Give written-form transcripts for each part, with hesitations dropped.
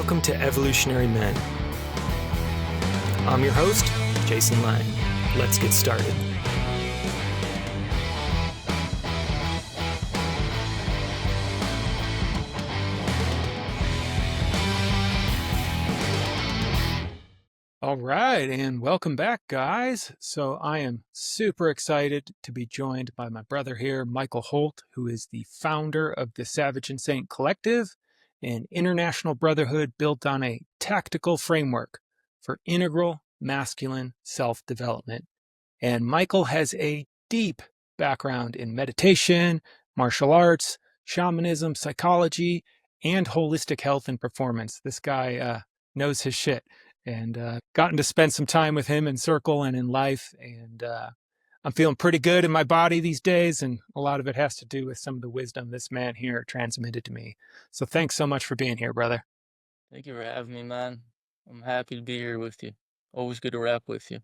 Welcome to Evolutionary Men. I'm your host, Jason Lang. Let's get started. All right, and welcome back, guys. So I am super excited to be joined by my brother here, Michael Holt, who is the founder of the Savage and Saint Collective, an international brotherhood built on a tactical framework for integral masculine self-development. And Michael has a deep background in meditation, martial arts, shamanism, psychology, and holistic health and performance. This guy knows his shit, and gotten to spend some time with him in circle and in life. And I'm feeling pretty good in my body these days. And a lot of it has to do with some of the wisdom this man here transmitted to me. So thanks so much for being here, brother. Thank you for having me, man. I'm happy to be here with you. Always good to rap with you.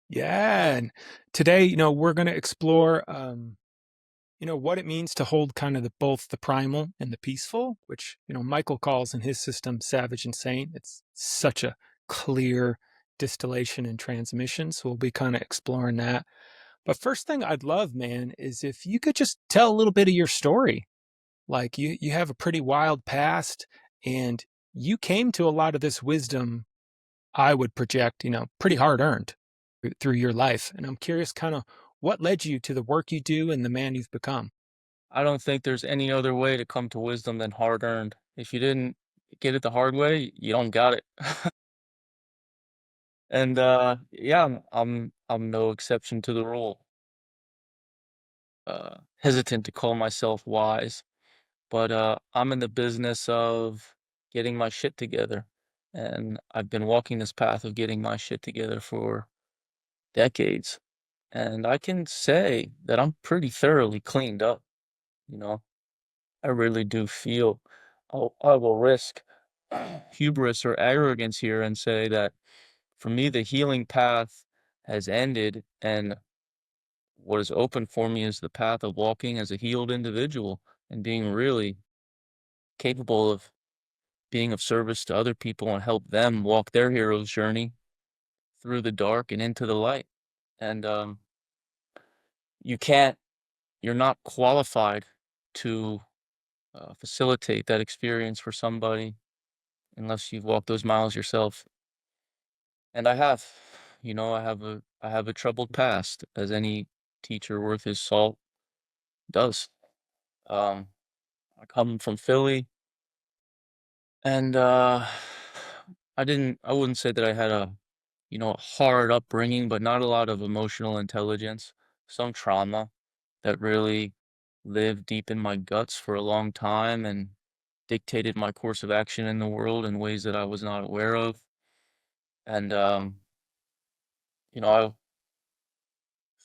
Yeah. And today, we're going to explore, what it means to hold kind of both the primal and the peaceful, which, Michael calls in his system savage and saint. It's such a clear distillation and transmission. So we'll be kind of exploring that. But first thing I'd love, man, is if you could just tell a little bit of your story. Like you have a pretty wild past, and you came to a lot of this wisdom, I would project, pretty hard earned through your life. And I'm curious kind of what led you to the work you do and the man you've become. I don't think there's any other way to come to wisdom than hard earned. If you didn't get it the hard way, you don't got it. And yeah, I'm no exception to the rule. Hesitant to call myself wise, but I'm in the business of getting my shit together. And I've been walking this path of getting my shit together for decades. And I can say that I'm pretty thoroughly cleaned up, you know. I really do feel I will risk hubris or arrogance here and say that for me, the healing path has ended, and what is open for me is the path of walking as a healed individual and being really capable of being of service to other people and help them walk their hero's journey through the dark and into the light. And you can't, you're not qualified to facilitate that experience for somebody unless you've walked those miles yourself. And I have, I have a troubled past, as any teacher worth his salt does. Um, I come from Philly, and I wouldn't say that I had a hard upbringing, but not a lot of emotional intelligence, some trauma that really lived deep in my guts for a long time and dictated my course of action in the world in ways that I was not aware of. And I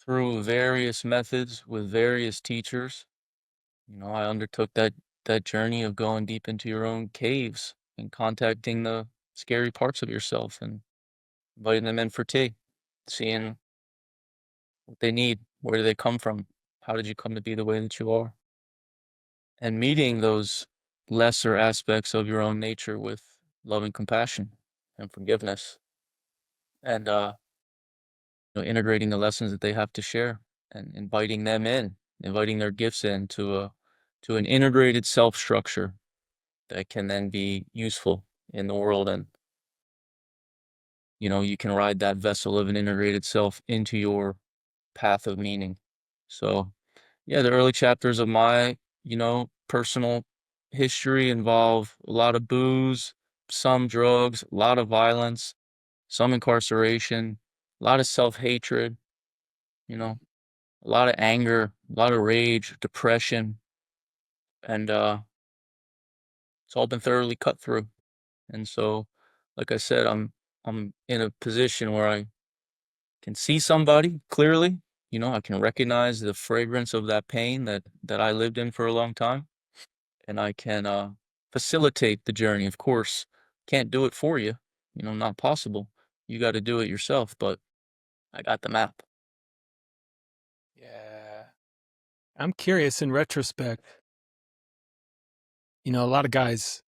through various methods with various teachers, I undertook that journey of going deep into your own caves and contacting the scary parts of yourself and inviting them in for tea, seeing what they need, where do they come from, how did you come to be the way that you are, and meeting those lesser aspects of your own nature with loving compassion and forgiveness, and integrating the lessons that they have to share and inviting them in, inviting their gifts in to an integrated self structure that can then be useful in the world. And you can ride that vessel of an integrated self into your path of meaning. So yeah, the early chapters of my personal history involve a lot of booze, some drugs, a lot of violence, some incarceration, a lot of self-hatred, you know a lot of anger, a lot of rage, depression, and it's all been thoroughly cut through. And so, like I said, I'm in a position where I can see somebody clearly. I can recognize the fragrance of that pain that I lived in for a long time, and I can facilitate the journey. Of course, can't do it for you. Not possible. You got to do it yourself. But I got the map. Yeah. I'm curious in retrospect, a lot of guys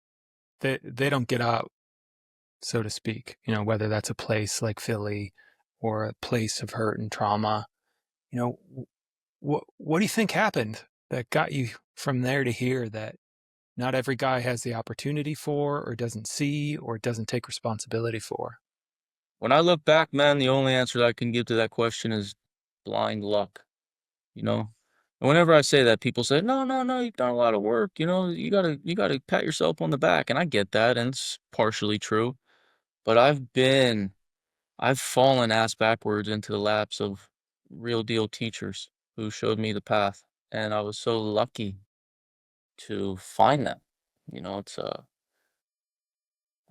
they don't get out, so to speak. You know, whether that's a place like Philly or a place of hurt and trauma. You know, what do you think happened that got you from there to here that not every guy has the opportunity for, or doesn't see, or doesn't take responsibility for? When I look back, man, the only answer that I can give to that question is blind luck, you know? And whenever I say that, people say, "No, no, no, you've done a lot of work, you know, you gotta pat yourself on the back." And I get that, and it's partially true. But I've fallen ass backwards into the laps of real deal teachers who showed me the path, and I was so lucky to find them. You know, I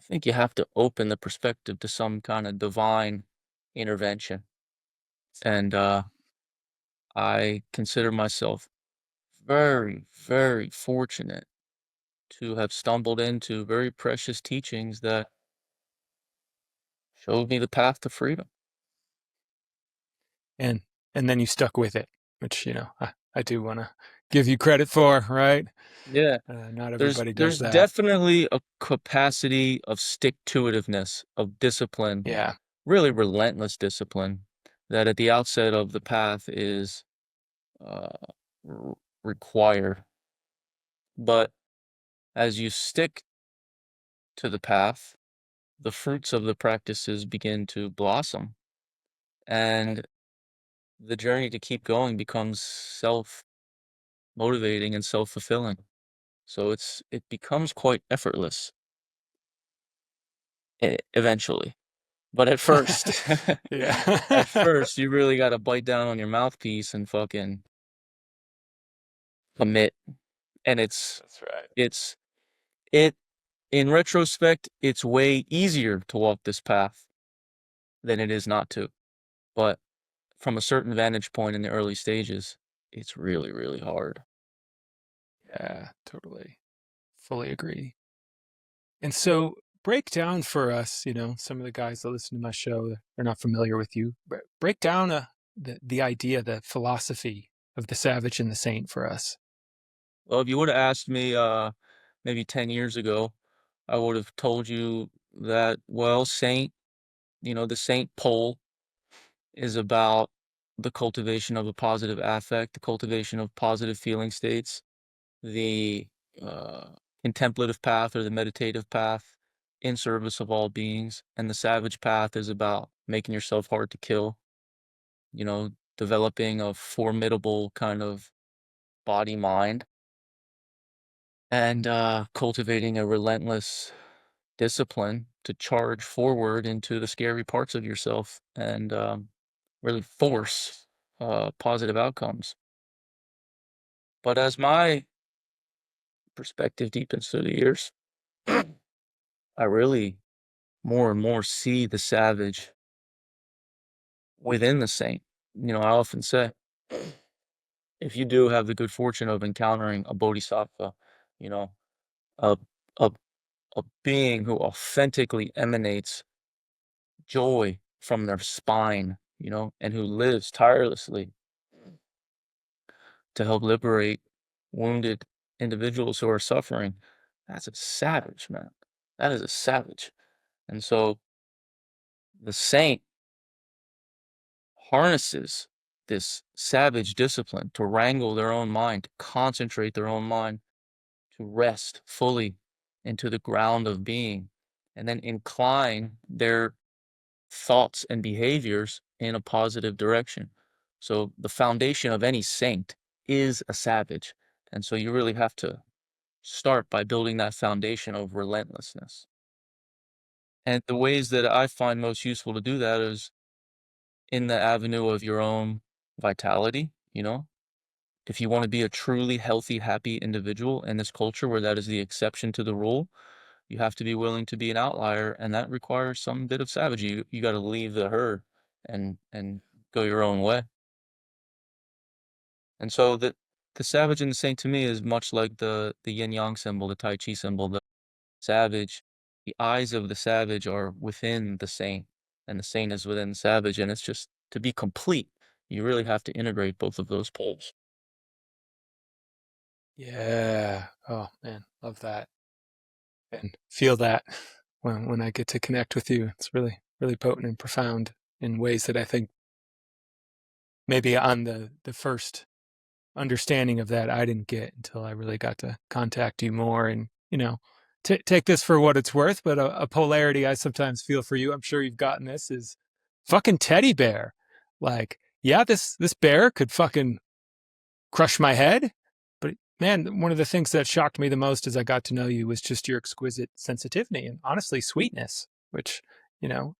think you have to open the perspective to some kind of divine intervention. And I consider myself very, very fortunate to have stumbled into very precious teachings that showed me the path to freedom. And then you stuck with it, which I do want to give you credit for, right? Yeah. Not There's everybody does there's that. definitely a capacity of stick-to-itiveness, of discipline, Yeah. really relentless discipline, that at the outset of the path is uh, required. But as you stick to the path, the fruits of the practices begin to blossom, and the journey to keep going becomes self-motivating and self-fulfilling. So it becomes quite effortless eventually. But at first, at Yeah. first, you really gotta bite down on your mouthpiece and fucking commit. And That's right. it's it in retrospect, it's way easier to walk this path than it is not to. But from a certain vantage point in the early stages, it's really, really hard. Yeah, totally. Fully agree. And so break down for us, some of the guys that listen to my show are not familiar with you. Break down the idea, the philosophy of the savage and the saint for us. Well, if you would have asked me maybe 10 years ago, I would have told you that, well, saint, the saint pole is about the cultivation of a positive affect, the cultivation of positive feeling states, the uh, contemplative path or the meditative path in service of all beings. And the savage path is about making yourself hard to kill, developing a formidable kind of body mind and cultivating a relentless discipline to charge forward into the scary parts of yourself and really force positive outcomes. But as my perspective deepens through the years, I really more and more see the savage within the saint. I often say, if you do have the good fortune of encountering a bodhisattva, you know, a, a, a being who authentically emanates joy from their spine, and who lives tirelessly to help liberate wounded individuals who are suffering, that's a savage, man. That is a savage. And so the saint harnesses this savage discipline to wrangle their own mind, to concentrate their own mind, to rest fully into the ground of being, and then incline their thoughts and behaviors in a positive direction. So the foundation of any saint is a savage. And so you really have to start by building that foundation of relentlessness. And the ways that I find most useful to do that is in the avenue of your own vitality, If you want to be a truly healthy, happy individual in this culture where that is the exception to the rule, you have to be willing to be an outlier, and that requires some bit of savagery. You got to leave the herd and go your own way. And so the savage and the saint to me is much like the yin yang symbol, the Tai Chi symbol. The savage, the eyes of the savage are within the saint, and the saint is within the savage. And it's just to be complete, you really have to integrate both of those poles. Yeah. Oh man, love that. and feel that when I get to connect with you. It's really, really potent and profound in ways that I think maybe on the first understanding of that I didn't get until I really got to contact you more. And take this for what it's worth, but a polarity I sometimes feel for you, I'm sure you've gotten this, is fucking teddy bear. Like, yeah, this bear could fucking crush my head, but man, one of the things that shocked me the most as I got to know you was just your exquisite sensitivity and honestly sweetness, which,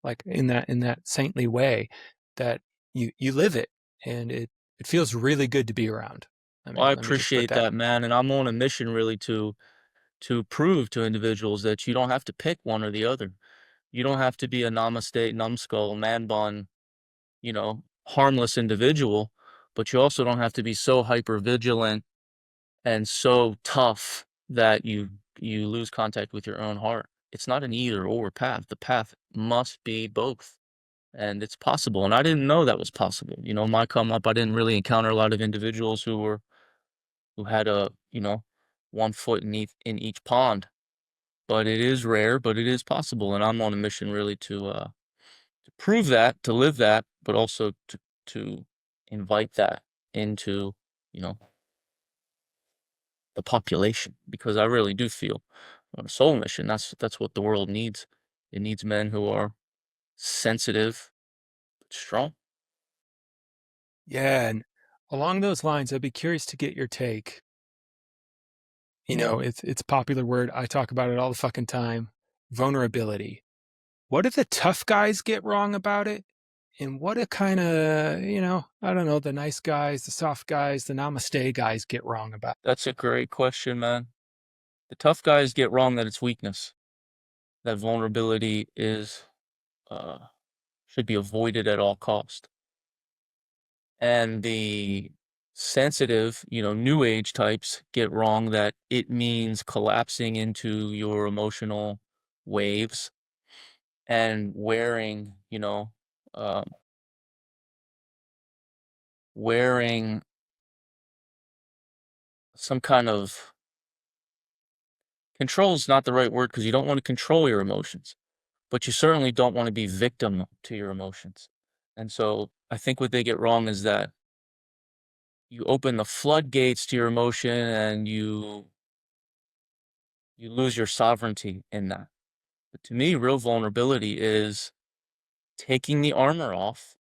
like in that saintly way that you live it, and it feels really good to be around. Let Well, me I let me just put appreciate that. that, man, and I'm on a mission really to prove to individuals that you don't have to pick one or the other. You don't have to be a namaste, numbskull, man bun, harmless individual, but you also don't have to be so hyper vigilant and so tough that you lose contact with your own heart. It's not an either or path. The path must be both. And it's possible. And I didn't know that was possible. My come up, I didn't really encounter a lot of individuals who had one foot in each pond. But it is rare, but it is possible. And I'm on a mission really to prove that, to live that, but also to invite that into, you know, the population because I really do feel on a soul mission. That's what the world needs. It needs men who are sensitive but strong. Yeah, and along those lines, I'd be curious to get your take. It's a popular word. I talk about it all the fucking time. Vulnerability. What do the tough guys get wrong about it? And what do kind of, I don't know, the nice guys, the soft guys, the namaste guys get wrong about That's a great question, man. The tough guys get wrong that it's weakness. That vulnerability is uh should be avoided at all cost. And the sensitive, new age types get wrong that it means collapsing into your emotional waves and um, wearing some kind of control is not the right word because you don't want to control your emotions, but you certainly don't want to be victim to your emotions. And so I think what they get wrong is that you open the floodgates to your emotion and you lose your sovereignty in that. But to me, real vulnerability is taking the armor off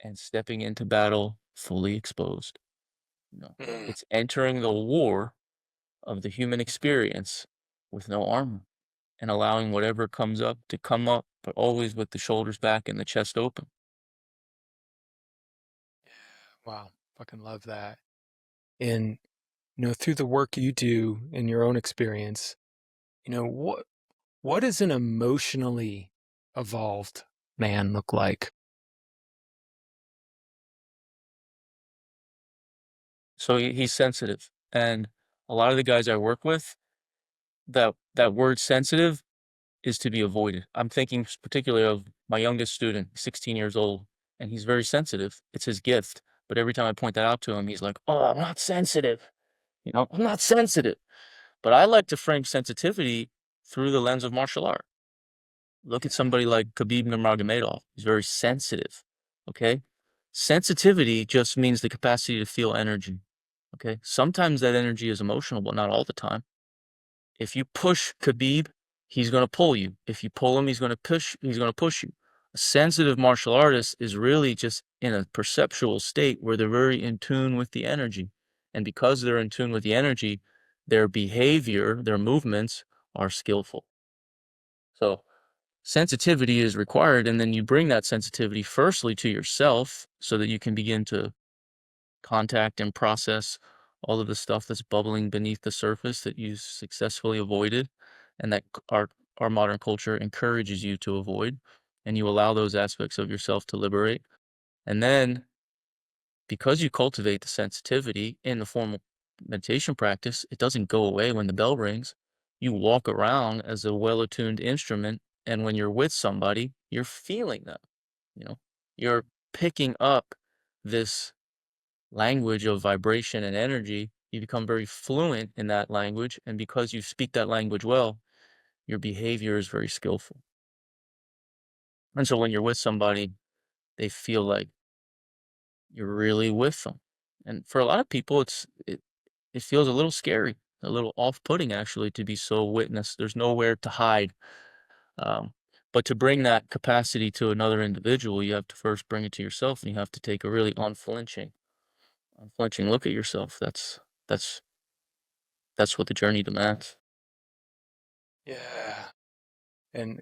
and stepping into battle fully exposed. it? It's entering the war of the human experience with no armor and allowing whatever comes up to come up, but always with the shoulders back and the chest open. Wow, fucking love that. And through the work you do in your own experience, what does an emotionally evolved man look like? So he's sensitive. And a lot of the guys I work with, that word sensitive is to be avoided. I'm thinking particularly of my youngest student, 16 years old, and he's very sensitive. It's his gift. But every time I point that out to him, he's like, "Oh, I'm not sensitive. I'm not sensitive." But I like to frame sensitivity through the lens of martial art. Look at somebody like Khabib Nurmagomedov. He's very sensitive. Okay. Sensitivity just means the capacity to feel energy. Okay. Sometimes that energy is emotional, but not all the time. If you push Khabib, he's going to pull you. If you pull him, he's going to push you. A sensitive martial artist is really just in a perceptual state where they're very in tune with the energy. And because they're in tune with the energy, their behavior, their movements are skillful. So sensitivity is required. And then you bring that sensitivity firstly to yourself so that you can begin to contact and process all of the stuff that's bubbling beneath the surface that you successfully avoided and that our modern culture encourages you to avoid, and you allow those aspects of yourself to liberate. And then because you cultivate the sensitivity in the formal meditation practice, it doesn't go away when the bell rings. You walk around as a well-attuned instrument, and when you're with somebody, you're feeling them, you know. You're picking up this language of vibration and energy. You become very fluent in that language, and because you speak that language well, your behavior is very skillful. And so when you're with somebody, they feel like you're really with them. And for a lot of people, it feels a little scary, a little off-putting actually to be so witnessed. There's nowhere to hide. Um, but to bring that capacity to another individual, you have to first bring it to yourself, and you have to take a really unflinching look at yourself. That's that's what the journey demands. Yeah. And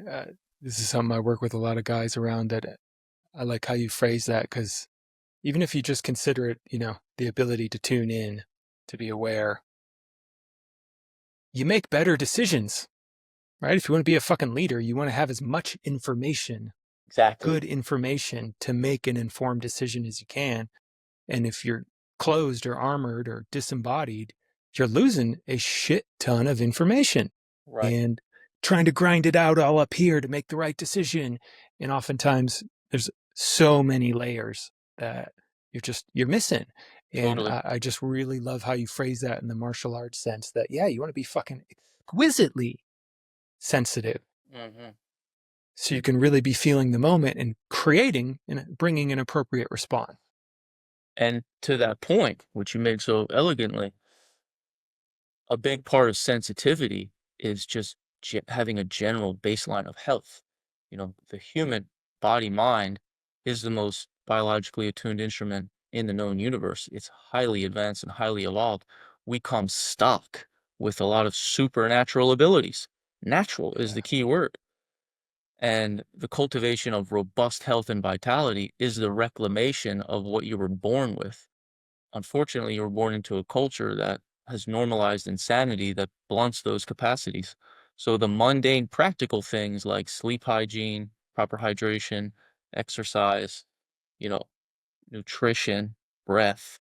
this is something I work with a lot of guys around that I like how you phrase that because even if you just consider it, the ability to tune in, to be aware, you make better decisions, right? If you want to be a fucking leader, you want to have as much information, Exactly. good information to make an informed decision as you can. And if you're closed or armored or disembodied, you're losing a shit ton of information Right. and trying to grind it out all up here to make the right decision. And oftentimes there's so many layers that you're missing. And Totally. I just really love how you phrase that in the martial arts sense that, yeah, you want to be fucking exquisitely sensitive Hmm. so you can really be feeling the moment and creating and bringing an appropriate response. And to that point, which you made so elegantly, a big part of sensitivity is just having a general baseline of health. The human body mind is the most biologically attuned instrument in the known universe. It's highly advanced and highly evolved. We come stock with a lot of supernatural abilities. Natural is Yeah. the key word. And the cultivation of robust health and vitality is the reclamation of what you were born with. Unfortunately, you were born into a culture that has normalized insanity that blunts those capacities. So the mundane practical things like sleep hygiene, proper hydration, exercise, you know, nutrition, breath,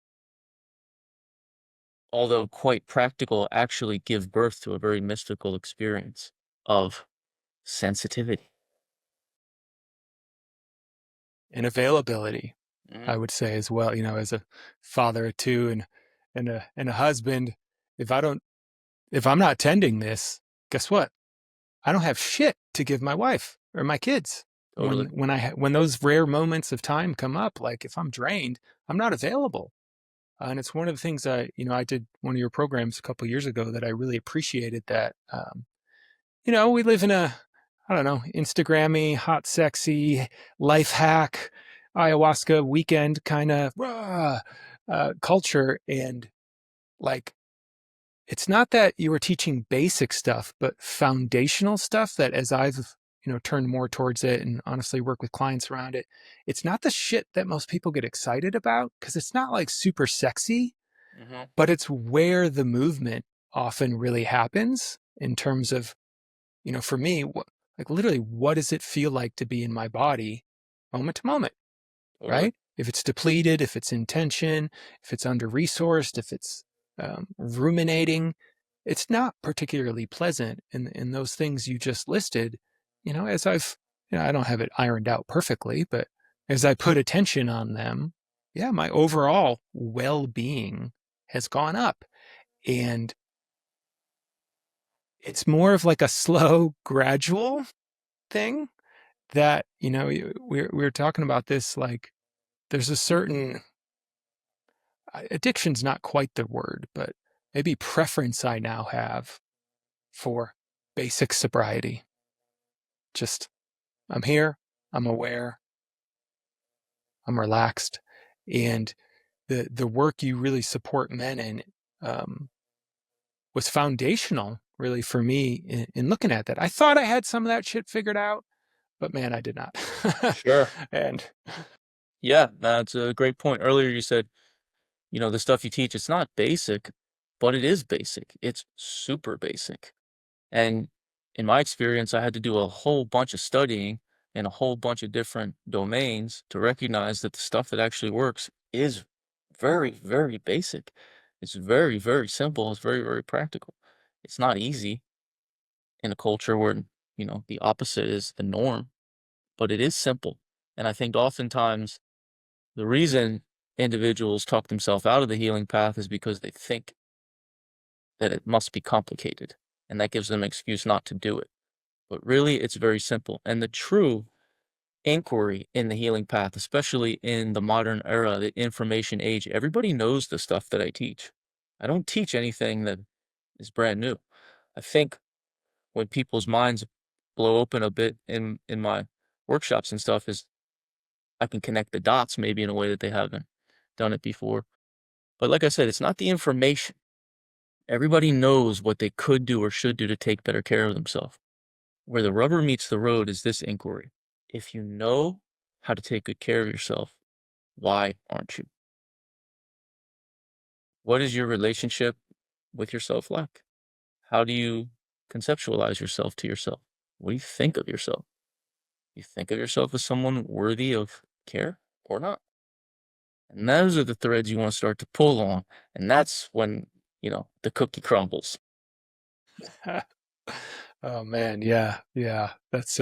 although quite practical, actually give birth to a very mystical experience of sensitivity. And availability, Mhm. I would say as well, as a father of two and a husband, if I don't if I'm not tending this, guess what? I don't have shit to give my wife or my kids. When Totally. when I when those rare moments of time come up, like if I'm drained, I'm not available. And it's one of the things I did one of your programs a couple years ago that I really appreciated that we live in a, I don't know, Instagrammy, hot, sexy, life hack, ayahuasca weekend kind of culture. And like, it's not that you were teaching basic stuff, but foundational stuff that as I've, turned more towards it and honestly work with clients around it, it's not the shit that most people get excited about because it's not like super sexy, Hmm. but it's where the movement often really happens in terms of for me, like literally, what does it feel like to be in my body moment to moment, Totally. right? If it's depleted, if it's in tension, if it's under resourced, if it's ruminating, it's not particularly pleasant. And those things you just listed, as I don't have it ironed out perfectly, but as I put attention on them, yeah, my overall well being has gone up. And it's more of like a slow, gradual thing that we're talking about this like there's a certain addiction's not quite the word but maybe preference I now have for basic sobriety. Just I'm here, I'm aware, I'm relaxed, and the work you really support men in um, was foundational really for me in looking at that. I thought I had some of that shit figured out, but man, I did not. Sure. And Yeah, that's a great point. Earlier, you said, the stuff you teach, it's not basic, but it is basic. It's super basic. And in my experience, I had to do a whole bunch of studying in a whole bunch of different domains to recognize that the stuff that actually works is very, very basic. It's very, very simple. It's very, very practical. It's not easy in a culture where, the opposite is the norm, but it is simple. And I think oftentimes the reason individuals talk themselves out of the healing path is because they think that it must be complicated, and that gives them an excuse not to do it. But really, it's very simple. And the true inquiry in the healing path, especially in the modern era, the information age, everybody knows the stuff that I teach. I don't teach anything that is brand new. I think when people's minds blow open a bit in my workshops and stuff is I can connect the dots maybe in a way that they haven't done it before. But like I said, it's not the information. Everybody knows what they could do or should do to take better care of themselves. Where the rubber meets the road is this inquiry. If you know how to take good care of yourself, why aren't you? What is your relationship with yourself like? How do you conceptualize yourself to yourself? What do you think of yourself? You think of yourself as someone worthy of care or not? And those are the threads you want to start to pull on. And that's when, the cookie crumbles. Oh man, yeah, yeah. That's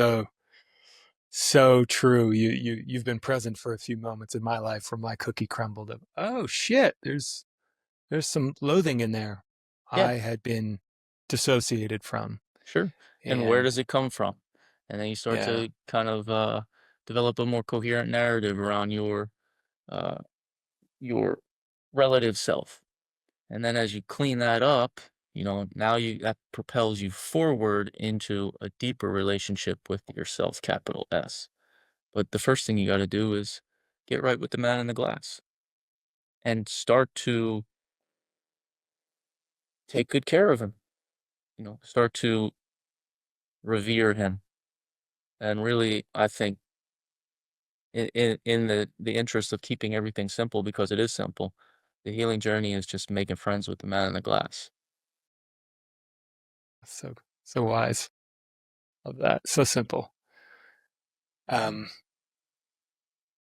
so true. You've been present for a few moments in my life where my cookie crumbled. Of, oh shit, there's some loathing in there Yeah, I had been dissociated from. sure. And where And does it come from? And then you start yeah, to kind of develop a more coherent narrative around uh, your relative self. And then as you clean that up, now that propels you forward into a deeper relationship with yourself, capital S. But the first thing you got to do is get right with the man in the glass and start to take good care of him. Start to revere him. And really, I think in the interest of keeping everything simple, because it is simple, the healing journey is just making friends with the man in the glass. so wise of that. So simple. Um,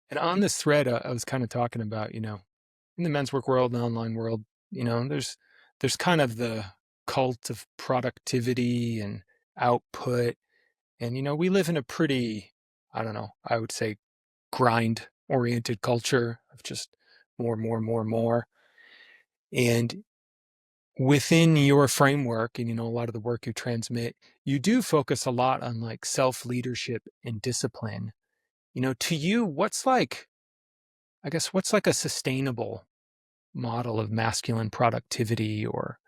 and on this thread, I was kind of talking about, in the men's work world and online world, there's kind of the cult of productivity and output. And we live in a pretty, I don't know, I would say grind oriented culture of just more, more, more, more. And within your framework and a lot of the work you transmit, you do focus a lot on like self leadership and discipline. To you, what's like a sustainable model of masculine productivity, or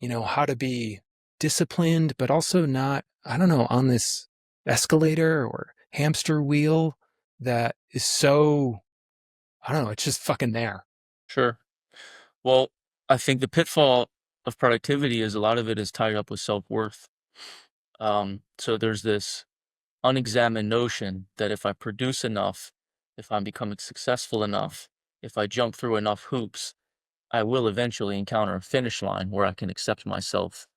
how to be disciplined but also not, I don't know, on this escalator or hamster wheel that is so, I don't know, it's just fucking there. Sure. Well, I think the pitfall of productivity is a lot of it is tied up with self-worth. So there's this unexamined notion that if I produce enough, if I'm becoming successful enough, if I jump through enough hoops, I will eventually encounter a finish line where I can accept myself.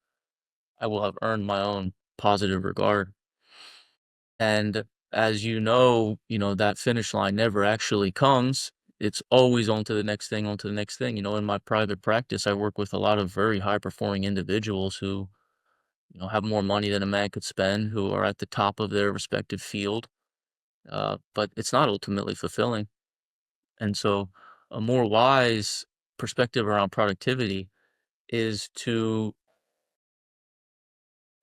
I will have earned my own positive regard. And as that finish line never actually comes. It's always on to the next thing, on to the next thing. In my private practice, I work with a lot of very high performing individuals who, have more money than a man could spend, who are at the top of their respective field. But it's not ultimately fulfilling. And so a more wise perspective around productivity is to,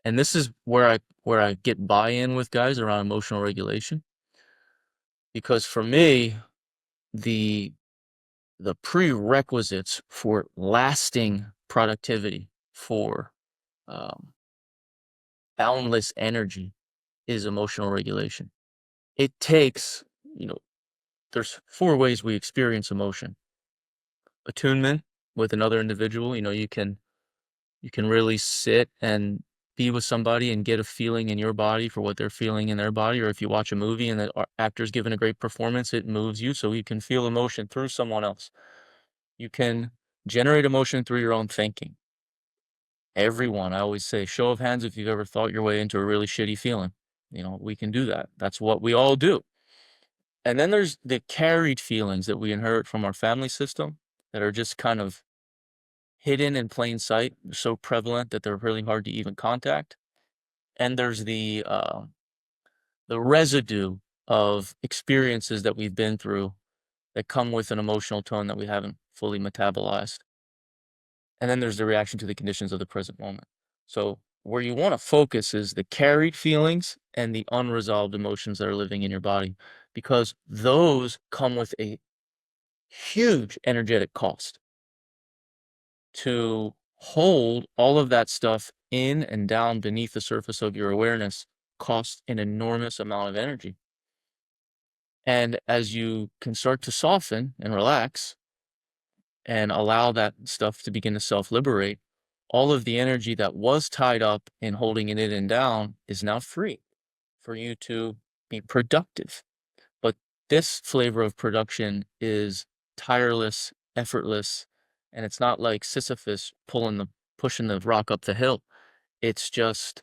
and this is where I get buy-in with guys around emotional regulation. Because for me, the the prerequisites for lasting productivity, for um, boundless energy, is emotional regulation. It takes, you know, there's four ways we experience emotion. Attunement with another individual. You can really sit and be with somebody and get a feeling in your body for what they're feeling in their body. Or if you watch a movie and the actor's giving a great performance, it moves you, so you can feel emotion through someone else. You can generate emotion through your own thinking. Everyone, I always say, show of hands if you've ever thought your way into a really shitty feeling. We can do that. That's what we all do. And then there's the carried feelings that we inherit from our family system that are just kind of hidden in plain sight. They're so prevalent that they're really hard to even contact. And there's the residue of experiences that we've been through that come with an emotional tone that we haven't fully metabolized. And then there's the reaction to the conditions of the present moment. So where you want to focus is the carried feelings and the unresolved emotions that are living in your body, because those come with a huge energetic cost. To hold all of that stuff in and down beneath the surface of your awareness costs an enormous amount of energy. And as you can start to soften and relax and allow that stuff to begin to self-liberate, all of the energy that was tied up in holding it in and down is now free for you to be productive. But this flavor of production is tireless, effortless, and it's not like Sisyphus pushing the rock up the hill. It's just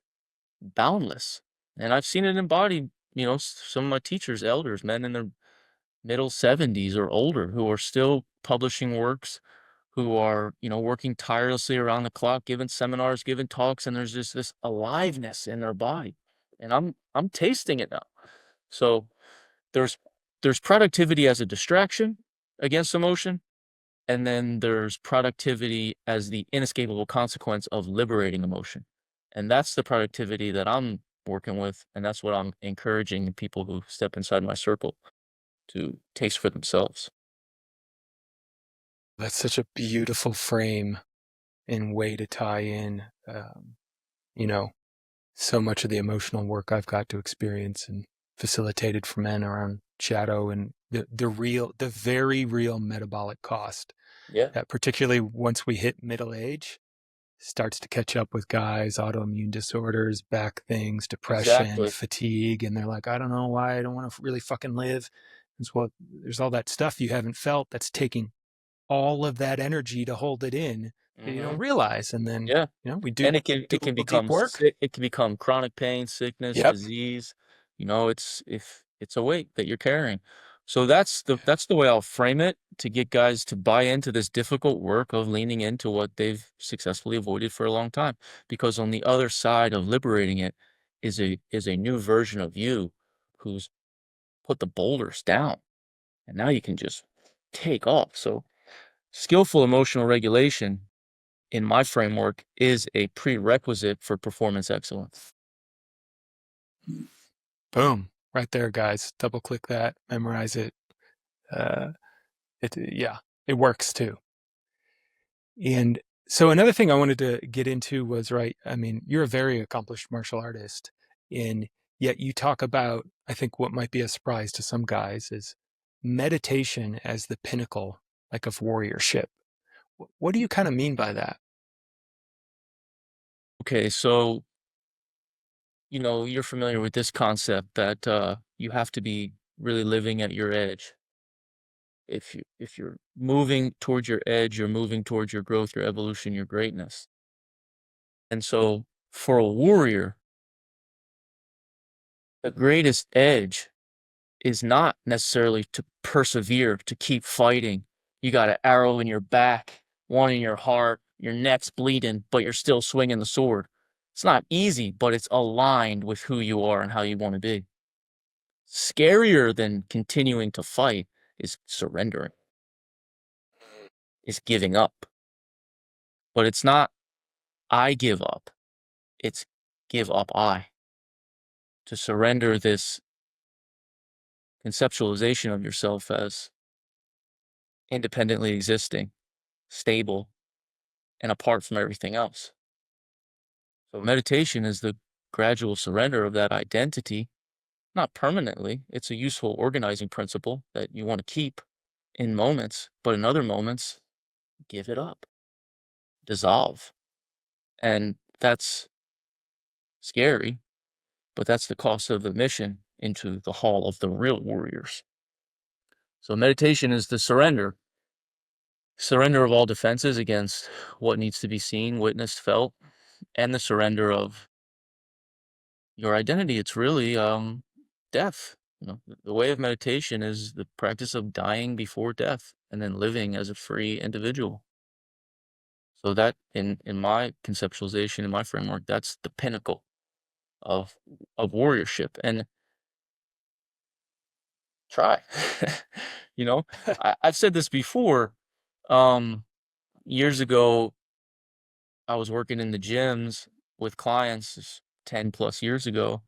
boundless. And I've seen it embodied, some of my teachers, elders, men in their middle 70s or older who are still publishing works, who are, working tirelessly around the clock, giving seminars, giving talks, and there's just this aliveness in their body. And I'm tasting it now. So there's there's productivity as a distraction against emotion, and then there's productivity as the inescapable consequence of liberating emotion. And that's the productivity that I'm working with, and that's what I'm encouraging people who step inside my circle to taste for themselves. That's such a beautiful frame and way to tie in, you know, so much of the emotional work I've got to experience and facilitated for men around shadow and the very real metabolic cost Yeah, that particularly once we hit middle age starts to catch up with guys, autoimmune disorders, back things, depression, exactly. fatigue, and they're like, I don't know why I don't want to really fucking live. It's well, there's all that stuff you haven't felt that's taking all of that energy to hold it in that you don't Hmm. realize. And then, Yeah. we And do it do a can little deep become work. sick, it can become chronic pain, sickness, Yep. disease. It's if it's a weight that you're carrying. So that's the way I'll frame it to get guys to buy into this difficult work of leaning into what they've successfully avoided for a long time. Because on the other side of liberating it is a new version of you who's put the boulders down, and now you can just take off. So skillful emotional regulation in my framework is a prerequisite for performance excellence. Boom. Right there, guys. Double click that, memorize it. Uh, yeah, it works too. And so another thing I wanted to get into was, right, I mean, you're a very accomplished martial artist, and yet you talk about, I think what might be a surprise to some guys is meditation as the pinnacle, like of warriorship. What do you kind of mean by that? Okay, so you're familiar with this concept that you have to be really living at your edge. If you're moving towards your edge, you're moving towards your growth, your evolution, your greatness. And so for a warrior, the greatest edge is not necessarily to persevere, to keep fighting. You got an arrow in your back, one in your heart, your neck's bleeding, but you're still swinging the sword. It's not easy, but it's aligned with who you are and how you want to be. Scarier than continuing to fight is surrendering, is giving up. But it's not I give up, it's give up I. To surrender this conceptualization of yourself as independently existing, stable, and apart from everything else. So meditation is the gradual surrender of that identity, not permanently. It's a useful organizing principle that you want to keep in moments, but in other moments, give it up, dissolve. And that's scary, but that's the cost of admission into the hall of the real warriors. So meditation is the surrender of all defenses against what needs to be seen, witnessed, felt, and the surrender of your identity. It's really death. The way of meditation is the practice of dying before death and then living as a free individual. So that in my conceptualization, in my framework, that's the pinnacle of warriorship. And try. you know, I've said this before. Um, Years ago, I was working in the gyms with clients 10 plus years ago,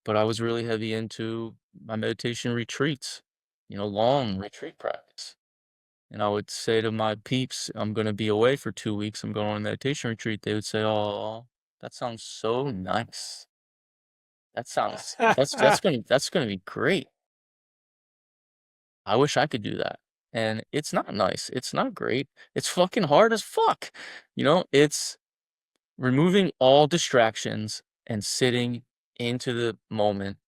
but I was really heavy into my meditation retreats, long retreat practice. And I would say to my peeps, I'm going to be away for 2 weeks. I'm going on a meditation retreat. They would say, "Oh, that sounds so nice. That's going to be great. I wish I could do that." And it's not nice. It's not great. It's fucking hard as fuck. It's removing all distractions and sitting into the moment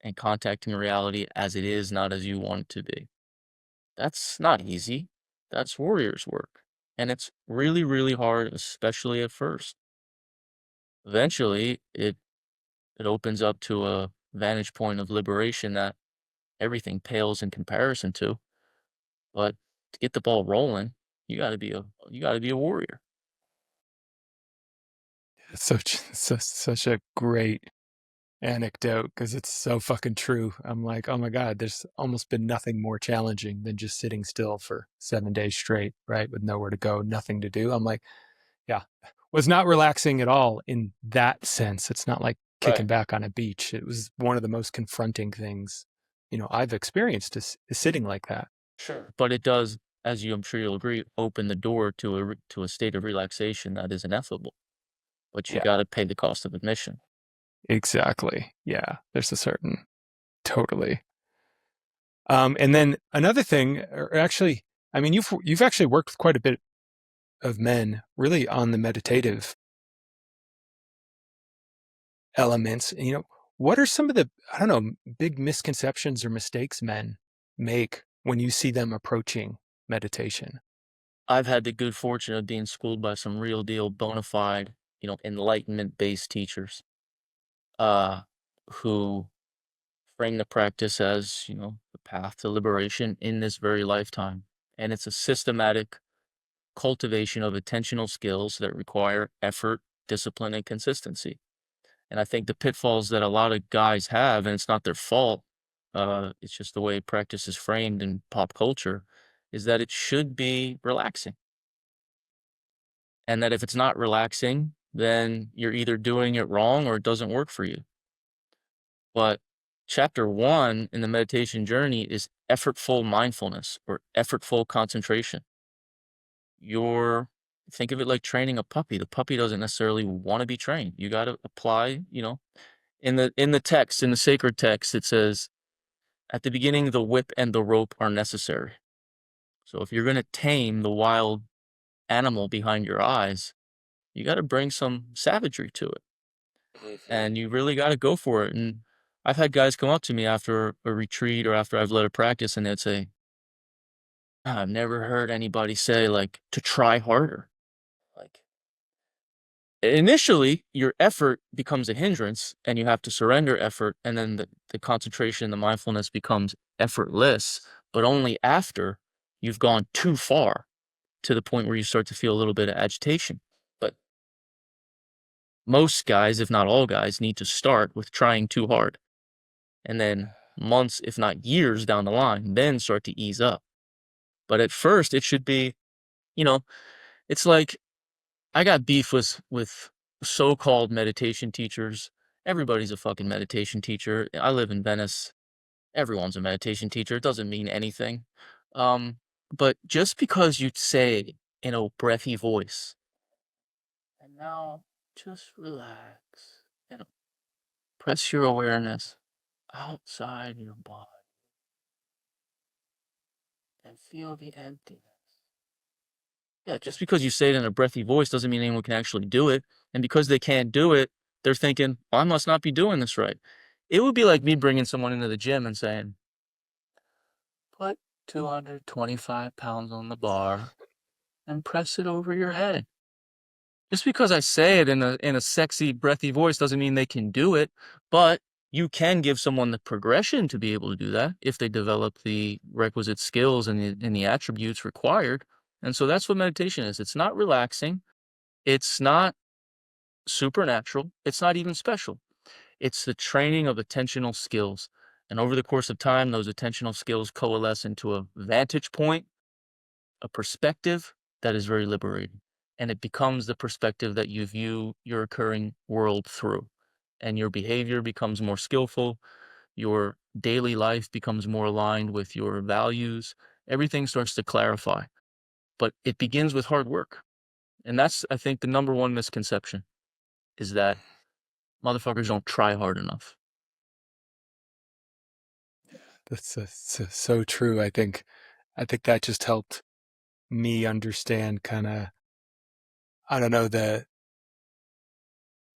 and contacting reality as it is, not as you want it to be. That's not easy. That's warrior's work. And it's really, really hard, especially at first. Eventually, it opens up to a vantage point of liberation that everything pales in comparison to. But to get the ball rolling, you gotta be a warrior. Such a great anecdote because it's so fucking true. I'm like, oh my God, there's almost been nothing more challenging than just sitting still for 7 days straight, right? With nowhere to go, nothing to do. I'm like, yeah, was not relaxing at all in that sense. It's not like kicking Right. back on a beach. It was one of the most confronting things, I've experienced is sitting like that. Sure. But it does, as I'm sure you'll agree, open the door to a state of relaxation that is ineffable. But you Yeah, gotta pay the cost of admission. exactly. Yeah, there's a certain totally. And then another thing, or actually, I mean, you've actually worked with quite a bit of men really on the meditative elements. What are some of the, I don't know, big misconceptions or mistakes men make when you see them approaching meditation? I've had the good fortune of being schooled by some real deal bona fide, enlightenment-based teachers, uh, who frame the practice as, the path to liberation in this very lifetime. And it's a systematic cultivation of attentional skills that require effort, discipline, and consistency. And I think the pitfalls that a lot of guys have, and it's not their fault, it's just the way practice is framed in pop culture, is that it should be relaxing. And that if it's not relaxing, then you're either doing it wrong or it doesn't work for you. But chapter one in the meditation journey is effortful mindfulness or effortful concentration. You're Think of it like training a puppy. The puppy doesn't necessarily want to be trained. You got to apply, in the text, in the sacred text, it says at the beginning the whip and the rope are necessary. So if you're going to tame the wild animal behind your eyes, you got to bring some savagery to it. Mhm. And you really got to go for it. And I've had guys come up to me after a retreat or after I've led a practice and they'd say, "Ah, I've never heard anybody say like to try harder." Like initially, your effort becomes a hindrance and you have to surrender effort. And then the concentration, the mindfulness becomes effortless, but only after you've gone too far to the point where you start to feel a little bit of agitation. But most guys, if not all guys, need to start with trying too hard. And then months, if not years down the line, then start to ease up. But at first, it should be, you know, it's like I got beef with so-called meditation teachers. Everybody's a fucking meditation teacher. I live in Venice. Everyone's a meditation teacher. It doesn't mean anything. Um, but just because you say in a breathy voice, and now just relax and press your awareness outside your body and feel the emptiness. Yeah, just because you say it in a breathy voice doesn't mean anyone can actually do it. And because they can't do it, they're thinking, well, I must not be doing this right. It would be like me bringing someone into the gym and saying, put 225 pounds on the bar and press it over your head. Just because I say it in a sexy, breathy voice doesn't mean they can do it, but you can give someone the progression to be able to do that if they develop the requisite skills and the attributes required. And so that's what meditation is. It's not relaxing. It's not supernatural. It's not even special. It's the training of attentional skills. And over the course of time, those attentional skills coalesce into a vantage point, a perspective that is very liberating. and it becomes the perspective that you view your occurring world through. And your behavior becomes more skillful, your daily life becomes more aligned with your values. Everything starts to clarify, but it begins with hard work. And that's, I think, the number one misconception is that motherfuckers don't try hard enough. That's so true. I think that just helped me understand kind of, I don't know, the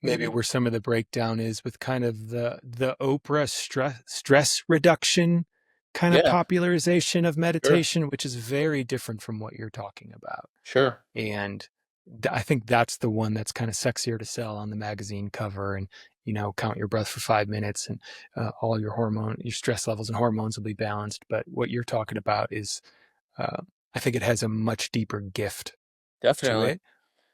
maybe where some of the breakdown is with kind of the Oprah stress reduction kind of Yeah, popularization of sure, meditation, which is very different from what you're talking about. sure. And I think that's the one that's kind of sexier to sell on the magazine cover. And count your breath for 5 minutes, and all your stress levels and hormones will be balanced. But what you're talking about is, uh, I think it has a much deeper gift to Definitely. it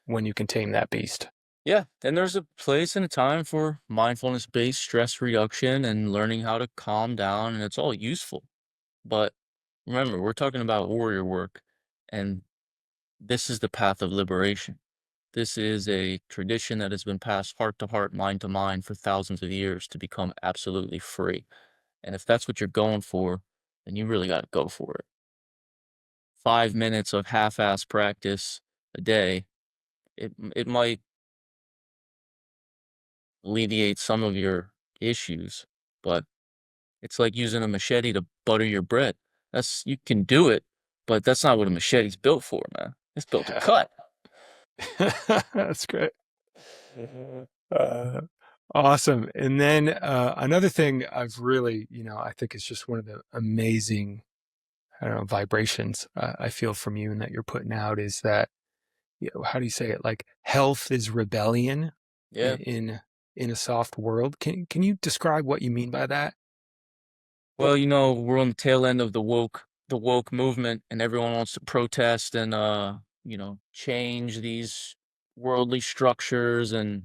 when you can tame that beast. Yeah, and there's a place and a time for mindfulness-based stress reduction and learning how to calm down, and it's all useful. But remember, we're talking about warrior work, and this is the path of liberation. This is a tradition that has been passed heart to heart, mind to mind for thousands of years to become absolutely free. And if that's what you're going for, then you really got to go for it. 5 minutes of half-ass practice a day, it might alleviate some of your issues, but it's like using a machete to butter your bread. You can do it, but that's not what a machete's built for, man. It's built to cut. That's great. Uh, awesome. And then another thing I've really, I think is just one of the amazing, I don't know, vibrations I feel from you and that you're putting out is that, how do you say it? Like health is rebellion Yeah. in a soft world. Can you describe what you mean by that? Well, we're on the tail end of the woke movement and everyone wants to protest and change these worldly structures and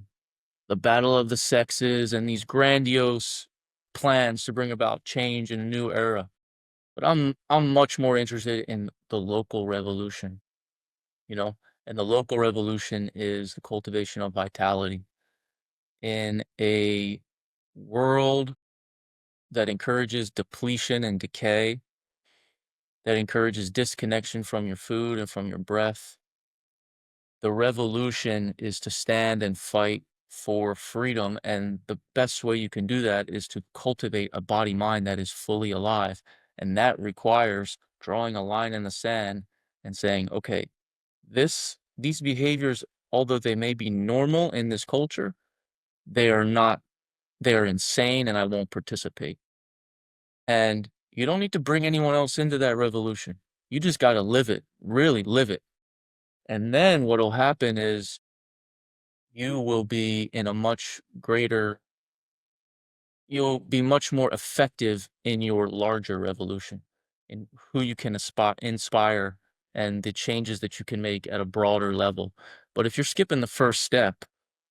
the battle of the sexes and these grandiose plans to bring about change in a new era. But I'm much more interested in the local revolution, you know? And the local revolution is the cultivation of vitality in a world that encourages depletion and decay, that encourages disconnection from your food and from your breath. The revolution is to stand and fight for freedom. And the best way you can do that is to cultivate a body mind that is fully alive. And that requires drawing a line in the sand and saying, okay, these behaviors, although they may be normal in this culture, they are not, they are insane and I won't participate. And you don't need to bring anyone else into that revolution. You just got to live it, really live it. And then what'll happen is you will be in a much greater you'll be much more effective in your larger revolution, in who you can inspire and the changes that you can make at a broader level. But if you're skipping the first step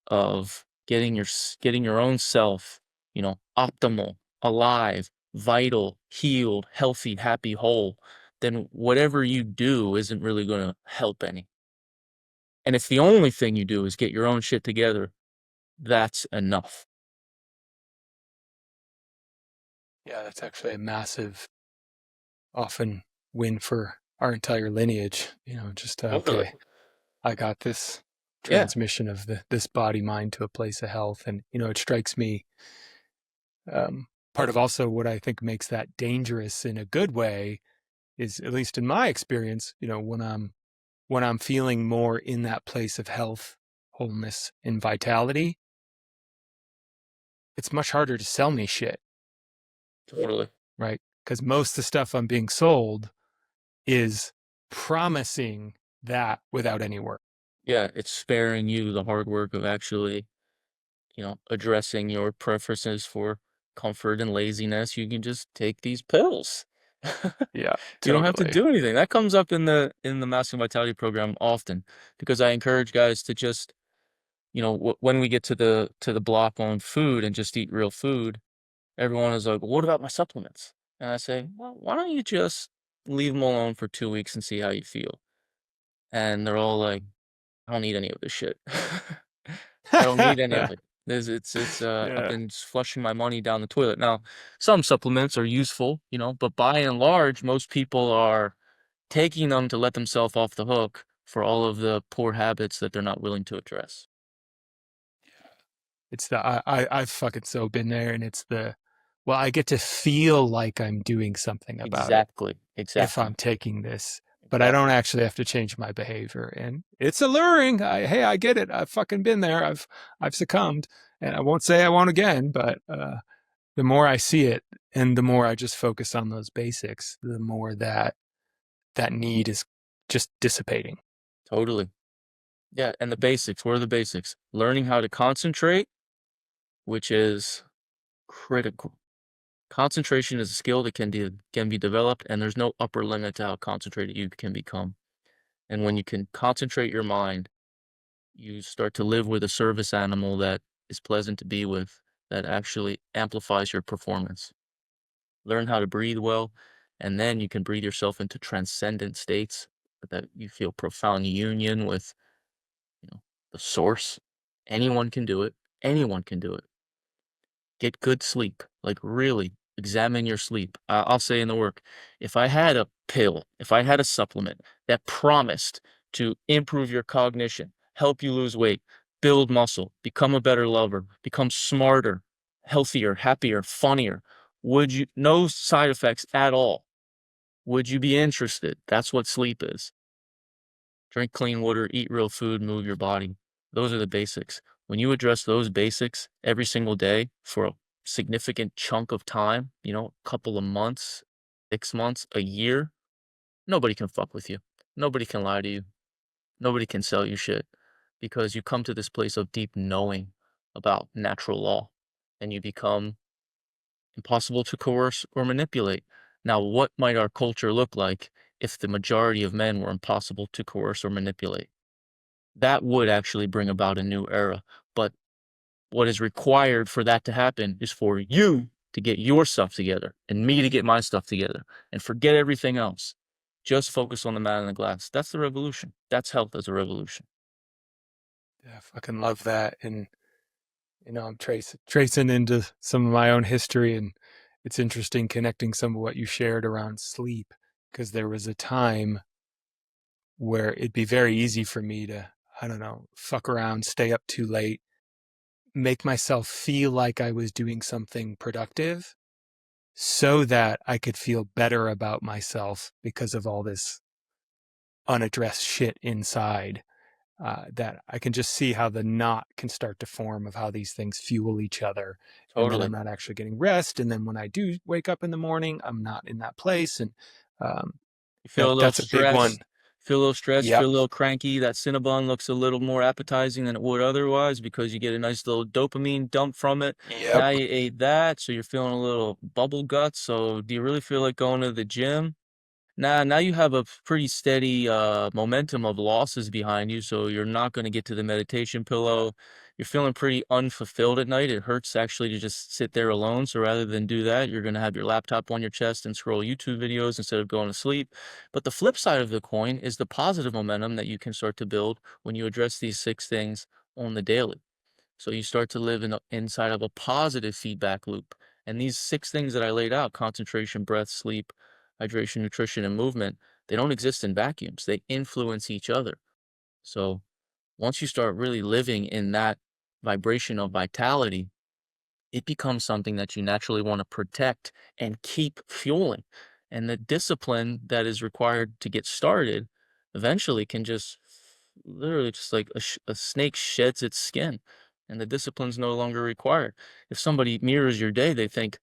of getting your own self, optimal, alive, vital, healed, healthy, happy, whole, then whatever you do isn't really going to help any. And if the only thing you do is get your own shit together, that's enough. Yeah, that's actually a massive, often win for our entire lineage. Just Totally. okay, I got this Yeah. transmission of this body mind to a place of health. And it strikes me, part of also what I think makes that dangerous in a good way is, at least in my experience, when I'm feeling more in that place of health, wholeness, and vitality, it's much harder to sell me shit, Totally. right? Because most of the stuff I'm being sold is promising that without any work. Yeah, it's sparing you the hard work of actually, addressing your preferences for comfort and laziness. You can just take these pills. Yeah, You don't have to totally. do anything. That comes up in the Master Vitality program often because I encourage guys to just, when we get to the block on food and just eat real food, everyone is like, "What about my supplements?" And I say, "Well, why don't you just leave them alone for 2 weeks and see how you feel?" And they're all like, I don't need any of this shit. I don't need any of it. I've Yeah. been just flushing my money down the toilet. Now, some supplements are useful, but by and large, most people are taking them to let themselves off the hook for all of the poor habits that they're not willing to address. It's the I've fucking so been there, and it's the well, I get to feel like I'm doing something about it Exactly. if Exactly. I'm taking this, but I don't Exactly. actually have to change my behavior. And it's alluring. Hey, I get it. I've fucking been there. I've succumbed, and I won't say I won't again. But the more I see it, and the more I just focus on those basics, the more that need is just dissipating. Totally. Yeah, and the basics, what are the basics? Learning how to concentrate, which is critical. Concentration is a skill that can be developed, and there's no upper limit to how concentrated you can become. And when you can concentrate your mind, you start to live with a service animal that is pleasant to be with, that actually amplifies your performance. Learn how to breathe well, and then you can breathe yourself into transcendent states that you feel profound union with, you know, the source. Anyone can do it. Anyone can do it. Get good sleep. Like, really examine your sleep. I'll say in the work, if I had a pill, if I had a supplement that promised to improve your cognition, help you lose weight, build muscle, become a better lover, become smarter, healthier, happier, funnier, would you, no side effects at all, would you be interested? That's what sleep is. Drink clean water, eat real food, move your body. Those are the basics. When you address those basics every single day for a significant chunk of time, a couple of months, 6 months, a year, nobody can fuck with you. Nobody can lie to you. Nobody can sell you shit because you come to this place of deep knowing about natural law and you become impossible to coerce or manipulate. Now, what might our culture look like if the majority of men were impossible to coerce or manipulate? That would actually bring about a new era. But what is required for that to happen is for you to get your stuff together and me to get my stuff together and forget everything else. Just focus on the man in the glass. That's the revolution. That's health as a revolution. Yeah, I fucking love that. And I'm tracing into some of my own history, and it's interesting connecting some of what you shared around sleep, because there was a time where it'd be very easy for me to, I don't know, fuck around, stay up too late, make myself feel like I was doing something productive so that I could feel better about myself because of all this unaddressed shit inside. That I can just see how the knot can start to form of how these things fuel each other. And then I'm Totally. not actually getting rest. And then when I do wake up in the morning, I'm not in that place. And um, You feel a little that's a big one. stressed, feel a little stressed, Yep. feel a little cranky. That Cinnabon looks a little more appetizing than it would otherwise because you get a nice little dopamine dump from it. Yep. Now you ate that, so you're feeling a little bubble guts. So do you really feel like going to the gym? Now you have a pretty steady momentum of losses behind you, so you're not going to get to the meditation pillow. You're feeling pretty unfulfilled at night. It hurts actually to just sit there alone. So rather than do that, you're going to have your laptop on your chest and scroll YouTube videos instead of going to sleep. But the flip side of the coin is the positive momentum that you can start to build when you address these six things on the daily. So you start to live inside of a positive feedback loop. And these six things that I laid out, concentration, breath, sleep, hydration, nutrition, and movement, they don't exist in vacuums. They influence each other. So once you start really living in that vibration of vitality, it becomes something that you naturally want to protect and keep fueling. And the discipline that is required to get started eventually can just literally just like a snake sheds its skin and the discipline's no longer required. If somebody mirrors your day, they think,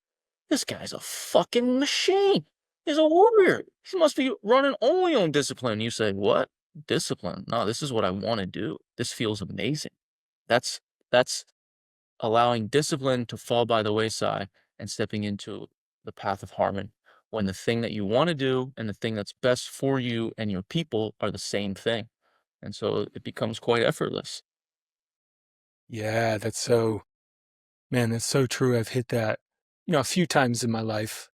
this guy's a fucking machine. He's a warrior. He must be running only on discipline. You say, what? Discipline? No, this is what I want to do. This feels amazing. That's allowing discipline to fall by the wayside and stepping into the path of harmony when the thing that you want to do and the thing that's best for you and your people are the same thing. And so it becomes quite effortless. Yeah, man, that's so true. I've hit that, a few times in my life.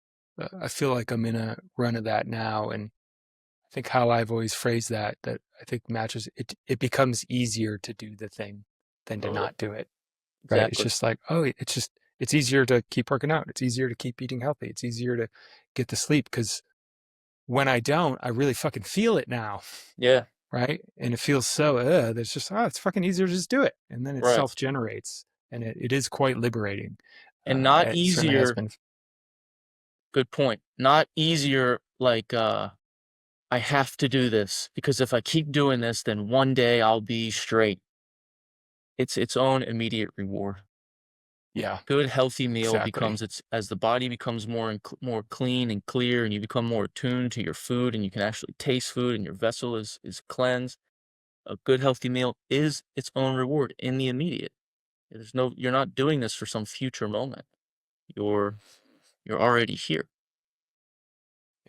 I feel like I'm in a run of that now. And I think how I've always phrased that I think matches it. It becomes easier to do the thing than to Totally. not do it. Right? It's Exactly. just like, oh, it's easier to keep working out. It's easier to keep eating healthy. It's easier to get to sleep because when I don't, I really fucking feel it now. Yeah. Right? And it feels so, there's just, it's fucking easier to just do it. And then it Right. self generates. And it is quite liberating. And not It certainly has easier. been. Good point. Not easier like I have to do this because if I keep doing this, then one day I'll be straight. It's its own immediate reward. Yeah, Good healthy meal exactly. becomes its as the body becomes more clean and clear and you become more attuned to your food and you can actually taste food and your vessel is cleansed. A good healthy meal is its own reward in the immediate. You're not doing this for some future moment. You're you're already here.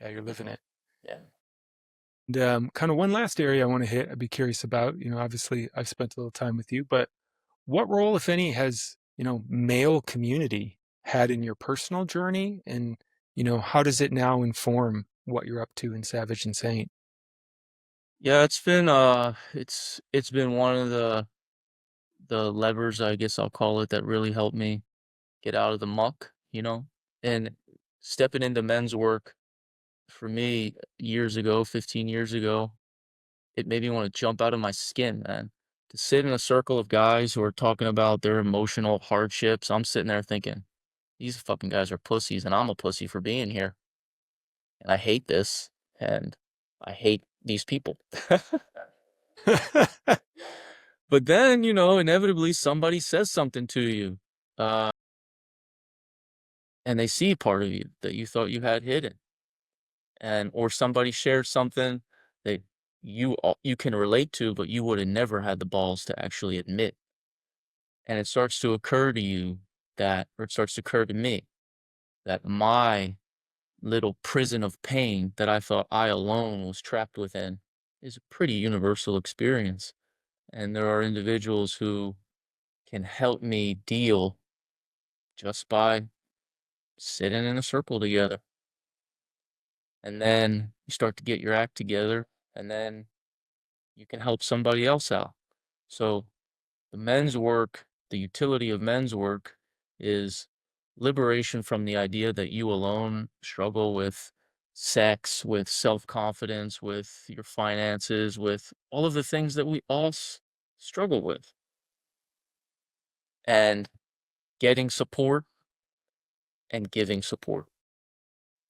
Yeah, you're living it. Yeah. And kind of one last area I want to hit, I'd be curious about. Obviously, I've spent a little time with you, but what role, if any, has, male community had in your personal journey? And, how does it now inform what you're up to in Savage and Saint? Yeah, it's been one of the levers, I guess I'll call it, that really helped me get out of the muck, you know? And stepping into men's work for me years ago, 15 years ago, it made me want to jump out of my skin, man. To sit in a circle of guys who are talking about their emotional hardships, I'm sitting there thinking, these fucking guys are pussies and I'm a pussy for being here. And I hate this and I hate these people. But then, inevitably somebody says something to you. Uh, and they see part of you that you thought you had hidden. And or somebody shares something that you can relate to, but you would have never had the balls to actually admit. And it starts to occur to you or it starts to occur to me that my little prison of pain that I thought I alone was trapped within is a pretty universal experience. And there are individuals who can help me deal just by sitting in a circle together. And then you start to get your act together, and then you can help somebody else out. So the utility of men's work is liberation from the idea that you alone struggle with sex, with self-confidence, with your finances, with all of the things that we all struggle with. And getting support and giving support.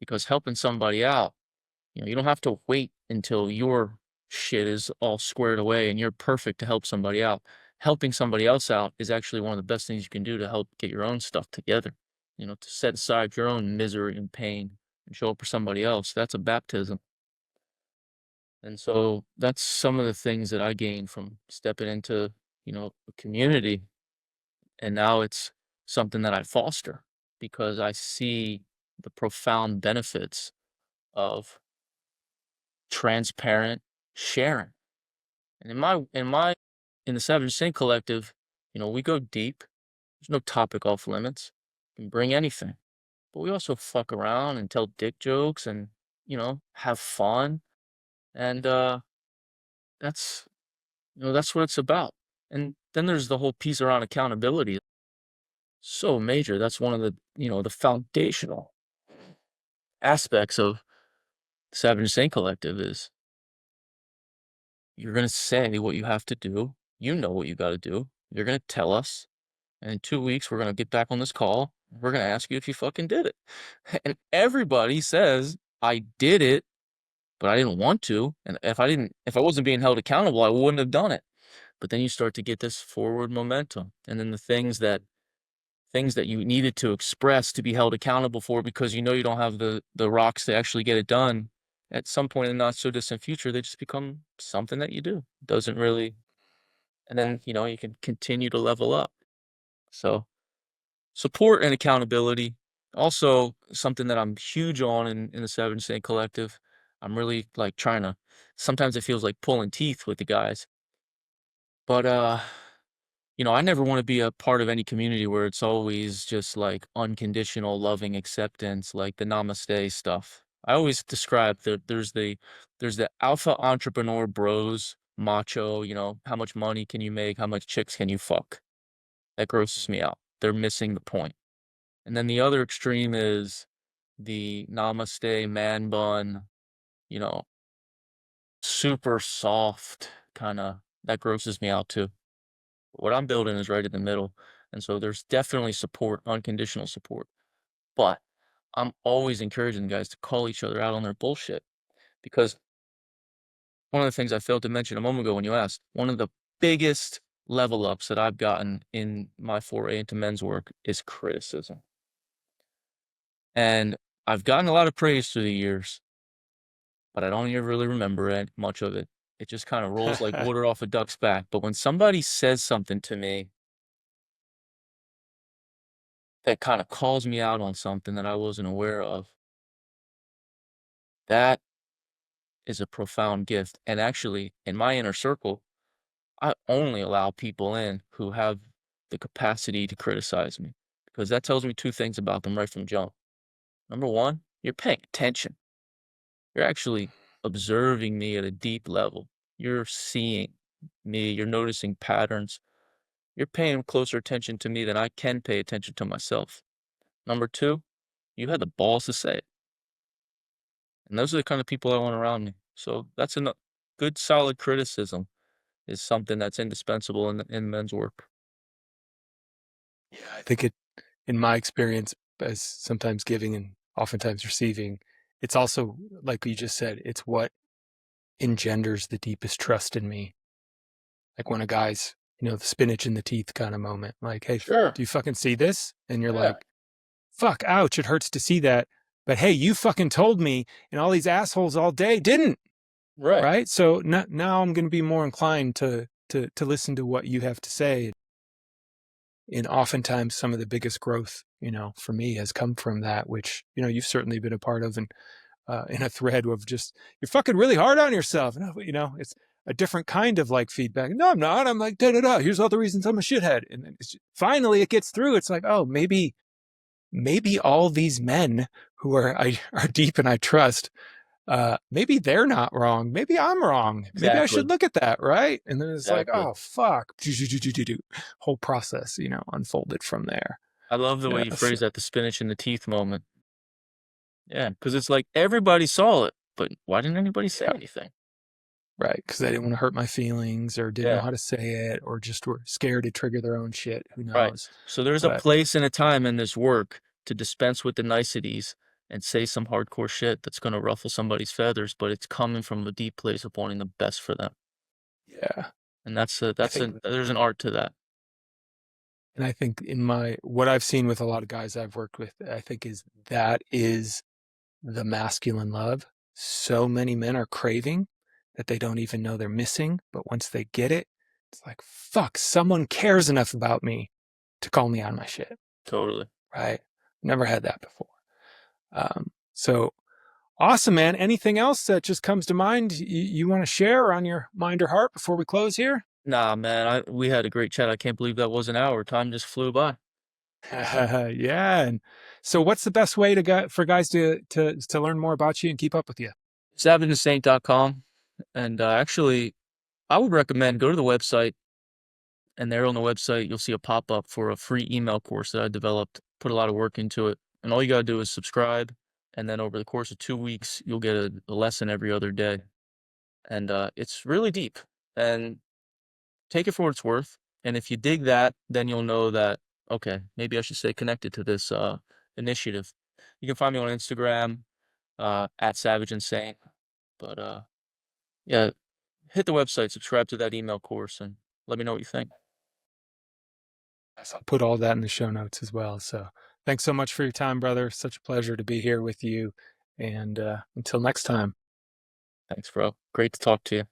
Because helping somebody out, you don't have to wait until your shit is all squared away and you're perfect to help somebody out. Helping somebody else out is actually one of the best things you can do to help get your own stuff together. To set aside your own misery and pain and show up for somebody else. That's a baptism. And so that's some of the things that I gained from stepping into, a community. And now it's something that I foster because I see the profound benefits of transparent sharing. And in the Savage Saint Collective, we go deep. There's no topic off limits. You can bring anything. But we also fuck around and tell dick jokes and, have fun. And that's that's what it's about. And then there's the whole piece around accountability. So major. That's one of the foundational aspects of the Savage Saint Collective is you're gonna say what you have to do. You know what you gotta do. You're gonna tell us. And in 2 weeks, we're gonna get back on this call. We're gonna ask you if you fucking did it. And everybody says, I did it, but I didn't want to. And if I wasn't being held accountable, I wouldn't have done it. But then you start to get this forward momentum. And then the things that you needed to express to be held accountable for because you don't have the rocks to actually get it done at some point in the not so distant future, they just become something that you do. Doesn't really, and then, you can continue to level up. So support and accountability. Also, something that I'm huge on in the Seven Saint Collective. I'm really like trying to, sometimes it feels like pulling teeth with the guys. But I never want to be a part of any community where it's always just like unconditional loving acceptance, like the namaste stuff. I always describe there's the alpha entrepreneur bros, macho, how much money can you make? How much chicks can you fuck? That grosses me out. They're missing the point. And then the other extreme is the namaste man bun, you know, super soft kind of that grosses me out too. What I'm building is right in the middle. And so there's definitely support, unconditional support. But I'm always encouraging guys to call each other out on their bullshit because one of the things I failed to mention a moment ago when you asked, one of the biggest level ups that I've gotten in my foray into men's work is criticism. And I've gotten a lot of praise through the years, but I don't even really remember it, much of it. It just kind of rolls like water off a duck's back. But when somebody says something to me that kind of calls me out on something that I wasn't aware of, that is a profound gift. And actually, in my inner circle, I only allow people in who have the capacity to criticize me because that tells me two things about them right from jump. Number one, you're paying attention. You're actually observing me at a deep level. You're seeing me, you're noticing patterns. You're paying closer attention to me than I can pay attention to myself. Number two, you had the balls to say it. And those are the kind of people I want around me. So that's a good, solid criticism is something that's indispensable in men's work. Yeah, I think in my experience, as sometimes giving and oftentimes receiving, it's also, like you just said, it's what engenders the deepest trust in me. Like when a guy's, the spinach in the teeth kind of moment, like, hey, Sure. do you fucking see this? And you're Yeah. like, fuck, ouch, it hurts to see that. But hey, you fucking told me, and all these assholes all day didn't, Right. right? So now I'm going to be more inclined to listen to what you have to say. And oftentimes some of the biggest growth, for me has come from that, which, you've certainly been a part of. And in a thread of just, you're fucking really hard on yourself. And, it's a different kind of like feedback. No, I'm not. I'm like, da da da. Here's all the reasons I'm a shithead. And then finally it gets through. It's like, oh, maybe all these men who are deep and I trust, maybe they're not wrong. Maybe I'm wrong. Maybe I should Exactly. look at that, right? And then it's like, Exactly. oh fuck, whole process, unfolded from there. I love the way you Yes, phrase that, the spinach in the teeth moment. Yeah, because it's like everybody saw it, but why didn't anybody say yeah, anything? right. Because they didn't want to hurt my feelings, or didn't know Yeah, how to say it, or just were scared to trigger their own shit. Who right. knows? So there's a But place and a time in this work to dispense with the niceties and say some hardcore shit that's gonna ruffle somebody's feathers, but it's coming from a deep place of wanting the best for them. yeah, And that's a I that's think, a there's an art to that. and I think in my what I've seen with a lot of guys I've worked with, I think that is the masculine love so many men are craving that they don't even know they're missing. But once they get it, it's like, fuck, someone cares enough about me to call me on my shit. Totally. Right. Never had that before. So awesome, man. Anything else that just comes to mind you want to share on your mind or heart before we close here? Nah, man, we had a great chat. I can't believe that was an hour. Time just flew by. Yeah. And so what's the best way for guys to learn more about you and keep up with you? SavageandSaint.com. And actually, I would recommend go to the website, and there on the website, you'll see a pop up for a free email course that I developed, put a lot of work into it. And all you got to do is subscribe. And then over the course of 2 weeks, you'll get a lesson every other day. And it's really deep. And take it for what it's worth. And if you dig that, then you'll know that, okay, maybe I should stay connected to this initiative. You can find me on Instagram at Savage and Saint. But yeah, hit the website, subscribe to that email course, and let me know what you think. Yes, I'll put all that in the show notes as well. So thanks so much for your time, brother. Such a pleasure to be here with you. And until next time. Thanks, bro. Great to talk to you.